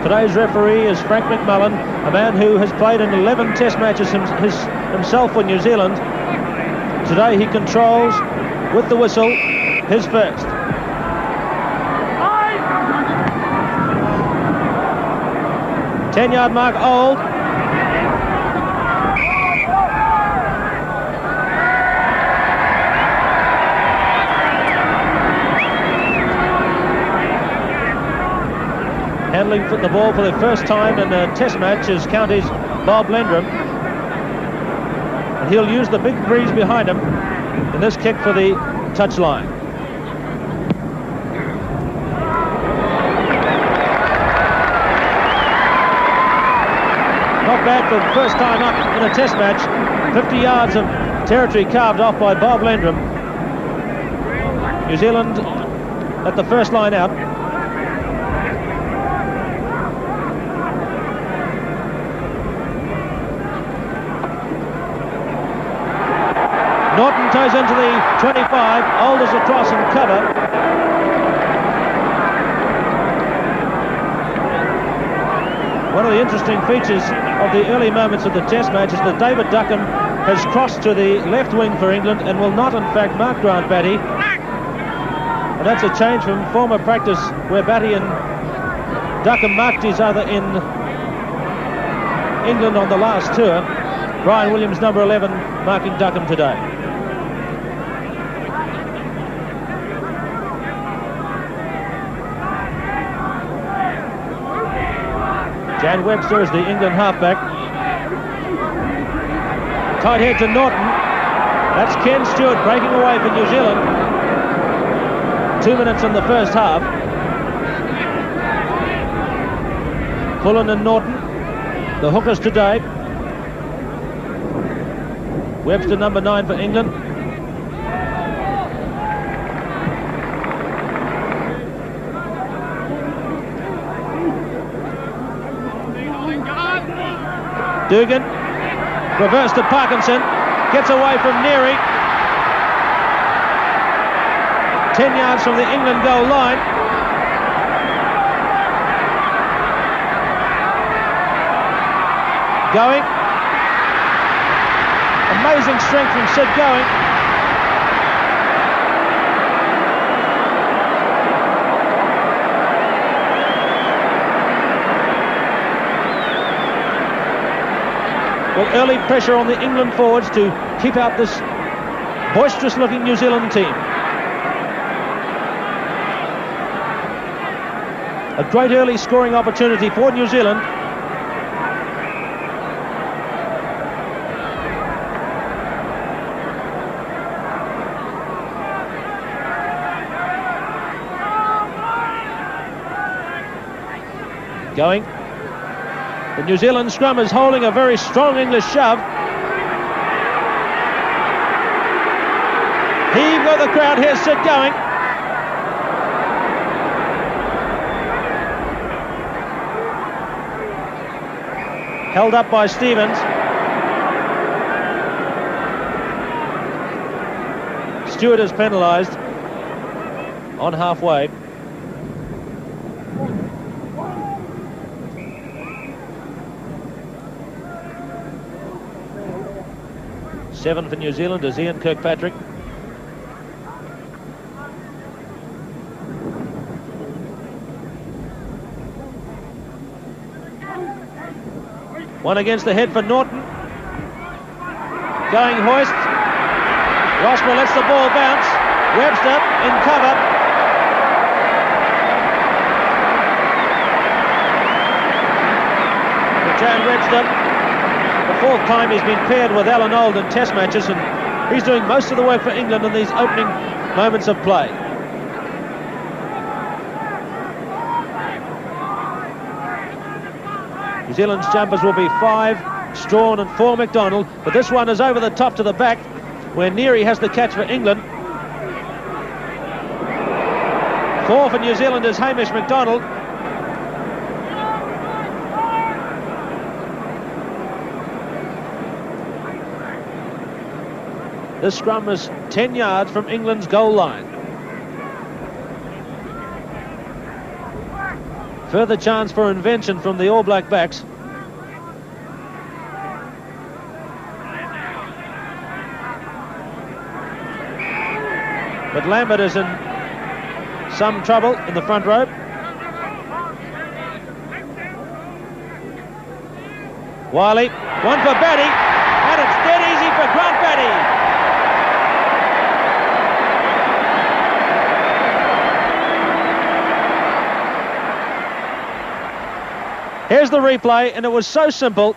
Today's referee is Frank McMullen, a man who has played in 11 test matches himself for New Zealand. Today he controls, with the whistle, his first. Ten-yard mark, Old. Handling the ball for the first time in a test match is County's Bob Lendrum. And he'll use the big breeze behind him in this kick for the touchline. Not bad for the first time up in a test match. 50 yards of territory carved off by Bob Lendrum. New Zealand at the first line out. Norton toes into the 25, Old is across and cover. One of the interesting features of the early moments of the test match is that David Duckham has crossed to the left wing for England and will not in fact mark Grant Batty. And that's a change from former practice where Batty and Duckham marked each other in England on the last tour. Brian Williams, number 11, marking Duckham today. Jan Webster is the England halfback. Tight head to Norton. That's Ken Stewart breaking away for New Zealand. 2 minutes in the first half. Pullen and Norton, the hookers today. Webster, number 9 for England. Dugan, reverse to Parkinson, gets away from Neary. 10 yards from the England goal line. Going. Amazing strength from Sid Going. Well, early pressure on the England forwards to keep out this boisterous-looking New Zealand team. A great early scoring opportunity for New Zealand. Going. The New Zealand scrum is holding a very strong English shove. Heave got the crowd here, Sid Going. Held up by Stevens. Stewart is penalised on halfway. Seven for New Zealand is Ian Kirkpatrick. One against the head for Norton. Going hoist. Rossmore lets the ball bounce. Webster in cover. Jan Webster. The fourth time he's been paired with Alan Old in test matches, and he's doing most of the work for England in these opening moments of play. New Zealand's jumpers will be 5 Strawn and 4 McDonald, but this one is over the top to the back where Neary has the catch for England. 4 for New Zealand is Hamish McDonald. This scrum is 10 yards from England's goal line. Further chance for invention from the All Black backs. But Lambert is in some trouble in the front row. Wiley, one for Batty, and it's dead easy for Grant Batty. Here's the replay, and it was so simple.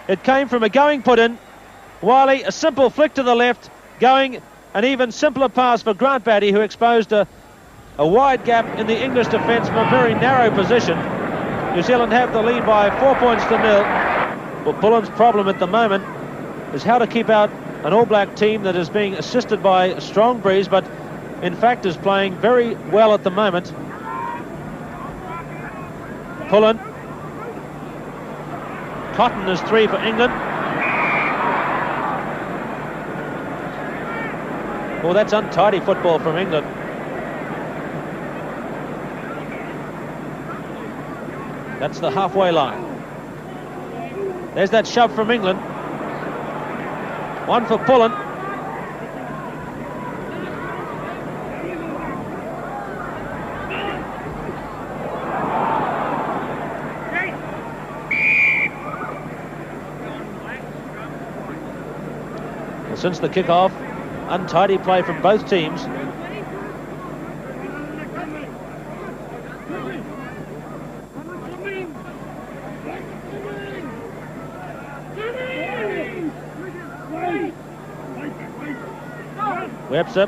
It came from a going put in. Wiley, a simple flick to the left, going an even simpler pass for Grant Batty, who exposed a wide gap in the English defence from a very narrow position. New Zealand have the lead by 4 points to 0. Well, Pullen's problem at the moment is how to keep out an All Black team that is being assisted by a strong breeze, but in fact is playing very well at the moment. Pullen. Cotton is 3 for England. Well, that's untidy football from England. That's the halfway line. There's that shove from England. One for Pullen. Well, since the kick-off, untidy play from both teams. Webster,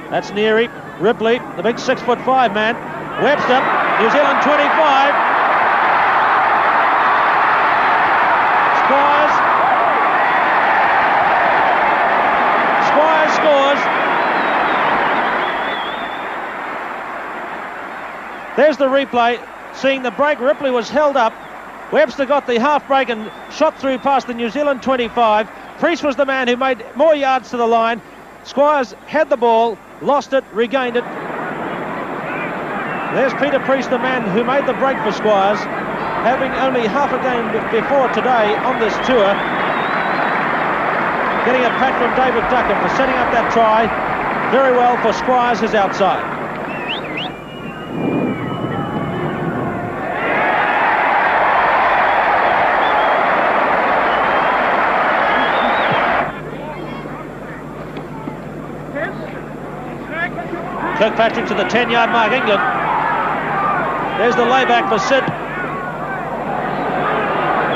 that's Neary, Ripley, the big 6'5" man. Webster, New Zealand 25. Squires scores. There's the replay, seeing the break. Ripley was held up. Webster got the half break and shot through past the New Zealand 25. Priest was the man who made more yards to the line. Squires had the ball, lost it, regained it. There's Peter Priest, the man who made the break for Squires, having only half a game before today on this tour. Getting a pat from David Duckham for setting up that try. Very well for Squires, his outside. Kirkpatrick to the 10-yard mark, England. There's the layback for Sid.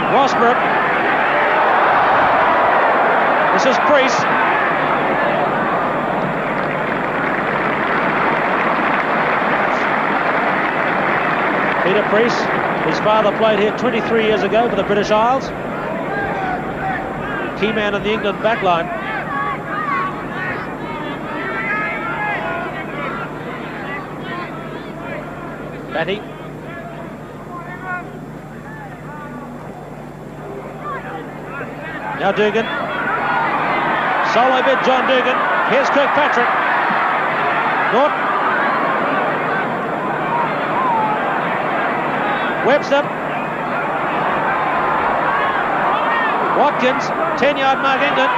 Rosborough. This is Priest. Peter Priest, his father played here 23 years ago for the British Isles. Key man in the England backline. Batty. Now Dugan. Solo bid, John Dugan. Here's Kirkpatrick. Norton. Webster. Watkins. 10-yard mark, England.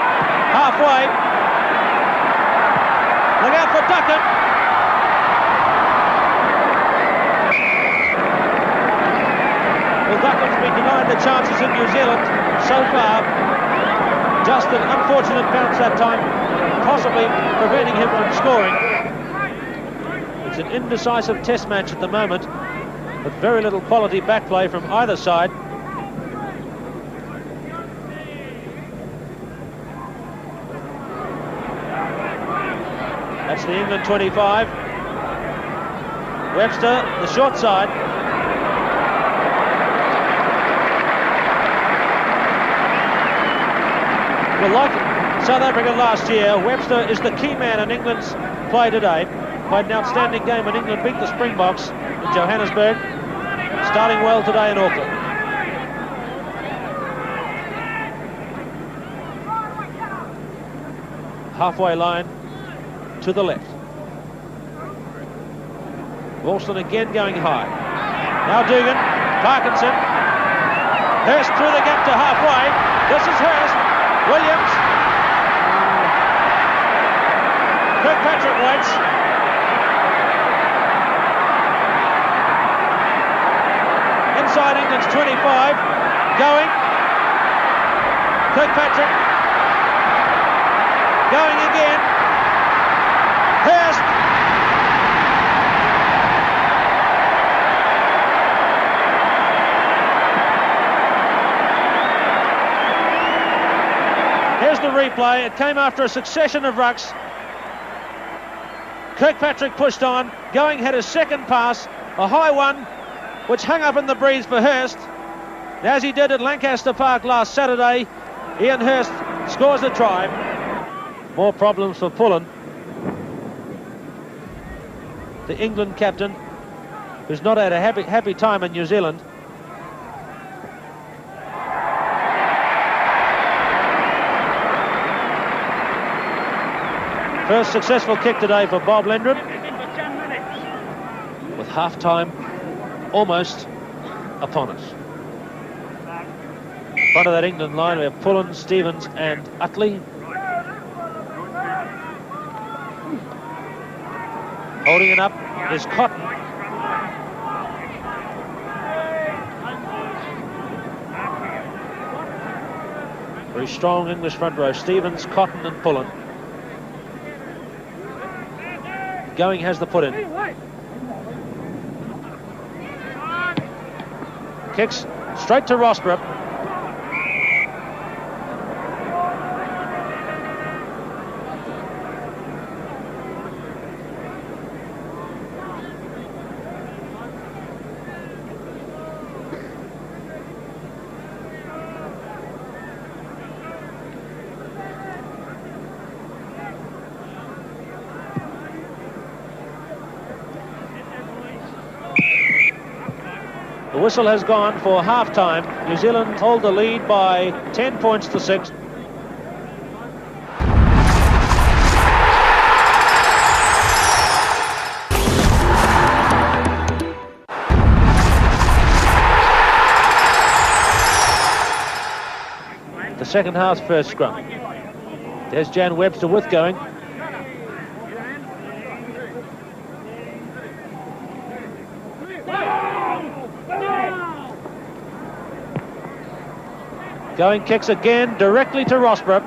Halfway. Look out for Duckham. Well, Duckham's been denied the chances in New Zealand so far. Just an unfortunate bounce that time, possibly preventing him from scoring. It's an indecisive test match at the moment, with very little quality back play from either side. That's the England 25. Webster, the short side. Well, like South Africa last year, Webster is the key man in England's play today. Played an outstanding game when England beat the Springboks in Johannesburg. Starting well today in Auckland. Halfway line to the left. Ralston again going high. Now Dugan, Parkinson. Hurst through the gap to halfway. This is Hurst. Williams. Kirkpatrick waits. Inside England's 25. Going. Kirkpatrick. Going again. Hurst. Here's the replay. It came after a succession of rucks. Kirkpatrick pushed on. Going had his second pass, a high one, which hung up in the breeze for Hurst. As he did at Lancaster Park last Saturday, Ian Hurst scores the try. More problems for Pullen, the England captain, who's not had a happy time in New Zealand. First successful kick today for Bob Lendrum, with half-time almost upon us. In front of that England line we have Pullen, Stevens and Utley. Holding it up is Cotton. Very strong English front row. Stevens, Cotton and Pullen. Going has the put in. Kicks straight to Rossborough. The whistle has gone for half-time. New Zealand hold the lead by 10 points to 6. The second half's first scrum. There's Jan Webster with going. Going kicks again directly to Rossborough.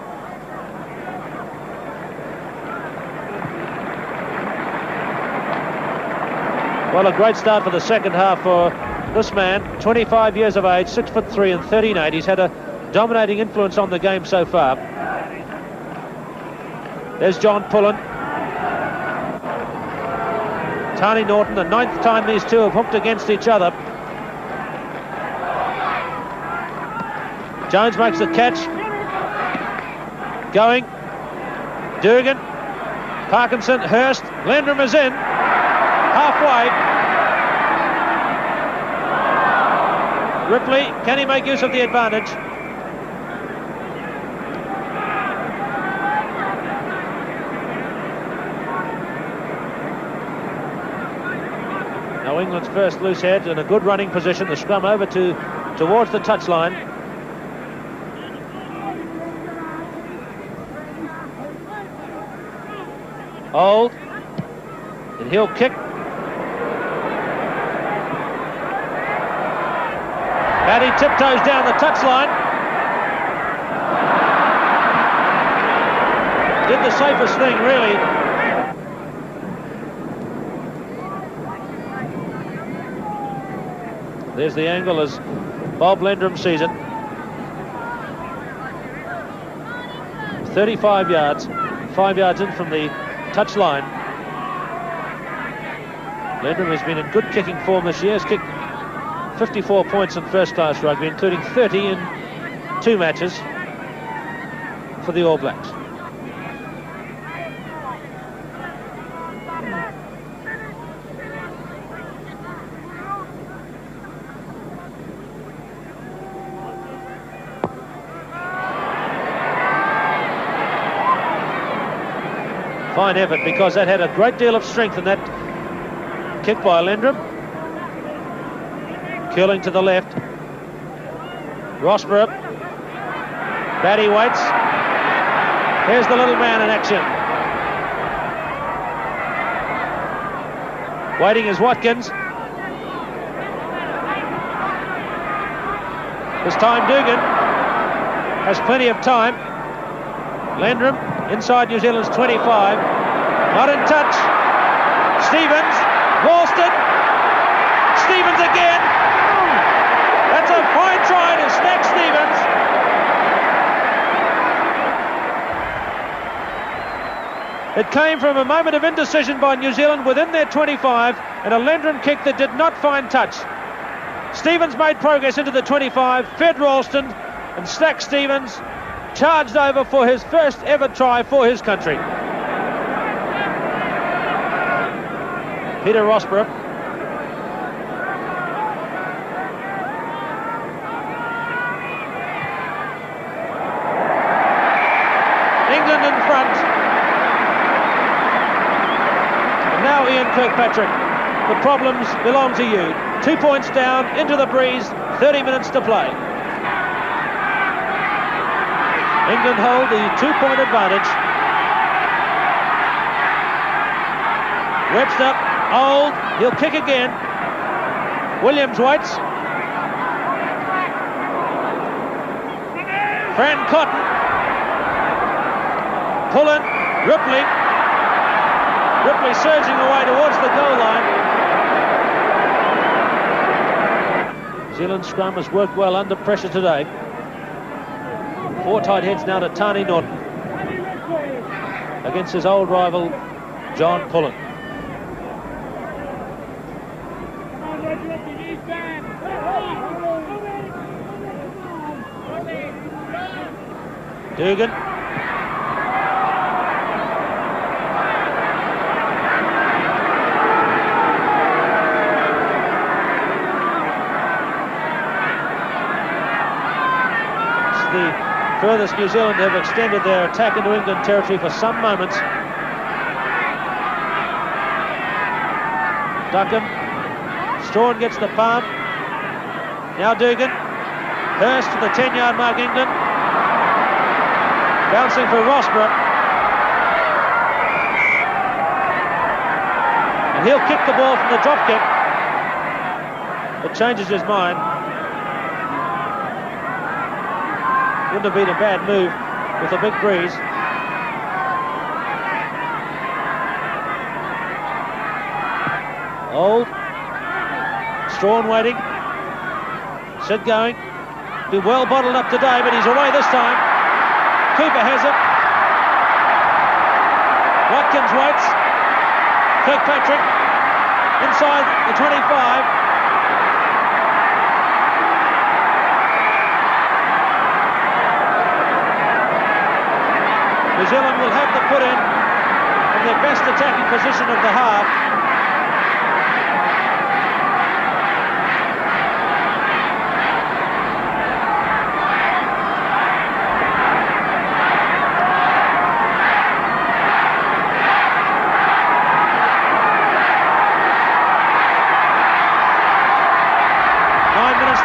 Well, a great start for the second half for this man, 25 years of age, 6'3" and 13'8". He's had a dominating influence on the game so far. There's John Pullen. Tani Norton, the 9th time these two have hooked against each other. Jones makes the catch. Going. Dugan. Parkinson. Hurst. Lendrum is in. Halfway. Ripley. Can he make use of the advantage? Now England's first loose head in a good running position. The scrum over towards the touchline. Old, and he'll kick. Batty tiptoes down the touchline. Did the safest thing, really. There's the angle as Bob Lendrum sees it. 35 yards, 5 yards in from the touchline. Lendrum has been in good kicking form this year. Has kicked 54 points in first-class rugby, including 30 in 2 matches for the All Blacks. Fine effort, because that had a great deal of strength in that kick by Lendrum. Curling to the left. Rossborough. Batty waits. Here's the little man in action. Waiting is Watkins. This time Dugan has plenty of time. Lendrum inside New Zealand's 25. Not in touch. Stevens. Ralston. Stevens again. That's a fine try to snack Stevens. It came from a moment of indecision by New Zealand within their 25 and a Lendrum kick that did not find touch. Stevens made progress into the 25, fed Ralston, and Stack Stevens charged over for his first ever try for his country. Peter Rossborough. England in front. And now Ian Kirkpatrick. The problems belong to you. 2 points down, into the breeze, 30 minutes to play. England hold the 2-point advantage. Webster, Old, he'll kick again. Williams waits. Fran Cotton. Pullen, Ripley. Ripley surging away towards the goal line. New Zealand scrum has worked well under pressure today. 4 tight heads now to Tani Norton against his old rival John Pullen. Dugan. The furthest New Zealand have extended their attack into England territory for some moments. Duckham. Strawn gets the palm. Now Dugan. Hurst to the 10-yard mark, England. Bouncing for Rossborough. And he'll kick the ball from the drop kick. But changes his mind. Wouldn't have been a bad move with a big breeze. Old. Strawn waiting. Sid going. Been well bottled up today, but he's away this time. Cooper has it. Watkins waits. Kirkpatrick inside the 25. New Zealand will have the put in from their best attacking position of the half.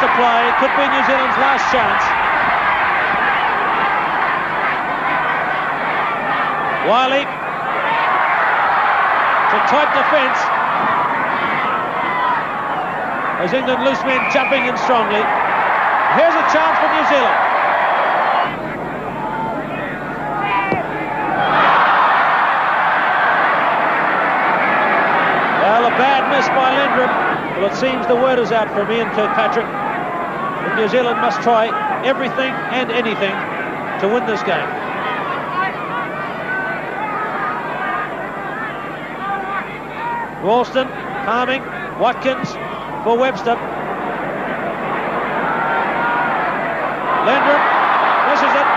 To play, could be New Zealand's last chance. Wiley to tight defence as England loose men jumping in strongly. Here's a chance for New Zealand. Well, a bad miss by Lendrum. Well, it seems the word is out from Ian Kirkpatrick. New Zealand must try everything and anything to win this game. Ralston, palming, Watkins for Webster. Lendrum misses it.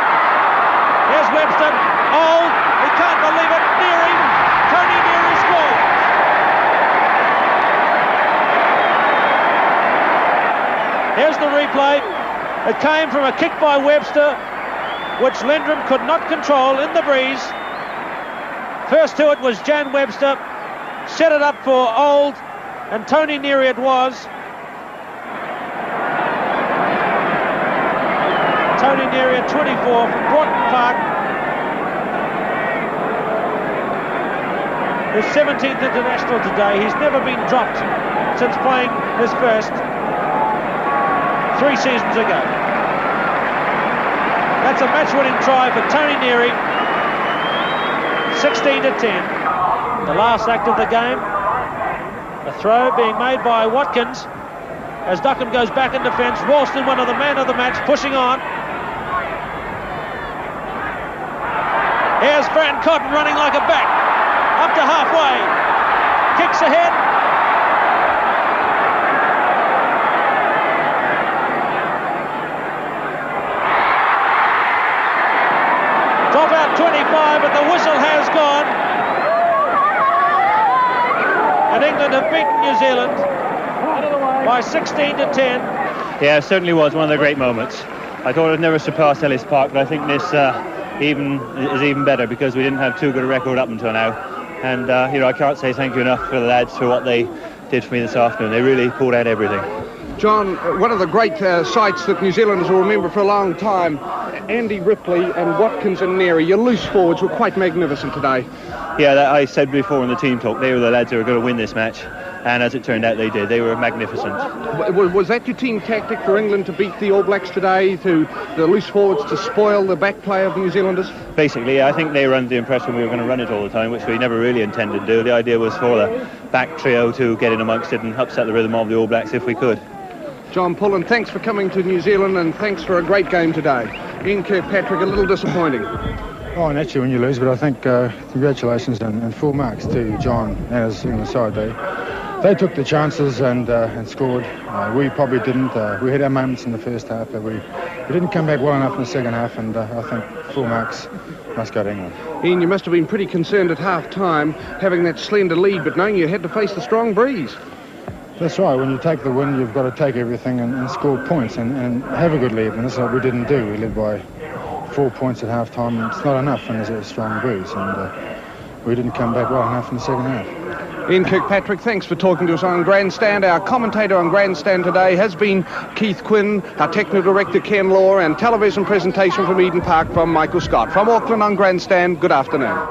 Here's Webster. Old, he can't believe it. Neary, Tony Neary scores. Here's the replay. It came from a kick by Webster, which Lendrum could not control in the breeze. First to it was Jan Webster. Set it up for Old. and Tony Neary it was. Tony Neary at 24 from Broughton Park. His 17th international today. He's never been dropped since playing his first 3 seasons ago. That's a match-winning try for Tony Neary. 16-10. The last act of the game. A throw being made by Watkins as Duckham goes back in defence. Ralston, one of the man of the match, pushing on. Here's Fran Cotton running like a back. Up to halfway. Kicks ahead. Top out 25, but the whistle has gone. And England have beaten New Zealand by 16-10. Yeah, it certainly was one of the great moments. I thought I'd never surpass Ellis Park, but I think this is even better because we didn't have too good a record up until now. And I can't say thank you enough for the lads for what they did for me this afternoon. They really pulled out everything. John, one of the great sights that New Zealanders will remember for a long time, Andy Ripley and Watkins and Neary, your loose forwards were quite magnificent today. Yeah, that I said before in the team talk, they were the lads who were going to win this match. And as it turned out, they did. They were magnificent. Was that your team tactic for England to beat the All Blacks today, to the loose forwards to spoil the back play of the New Zealanders? Basically, I think they were under the impression we were going to run it all the time, which we never really intended to do. The idea was for the back trio to get in amongst it and upset the rhythm of the All Blacks if we could. John Pullen, thanks for coming to New Zealand and thanks for a great game today. Ian Kirkpatrick, a little disappointing. Oh, naturally when you lose, but I think congratulations and full marks to John and his England side. They took the chances and scored. We probably didn't. We had our moments in the first half, but we didn't come back well enough in the second half, and I think full marks must go to England. Ian, you must have been pretty concerned at half-time, having that slender lead, but knowing you had to face the strong breeze. That's right. When you take the win, you've got to take everything and score points and have a good lead, and that's what we didn't do. We led by 4 points at half-time, and it's not enough when there's a strong breeze, and we didn't come back well enough in the second half. Ian Kirkpatrick, thanks for talking to us on Grandstand. Our commentator on Grandstand today has been Keith Quinn, our technical director Ken Law, and television presentation from Eden Park from Michael Scott. From Auckland on Grandstand, good afternoon.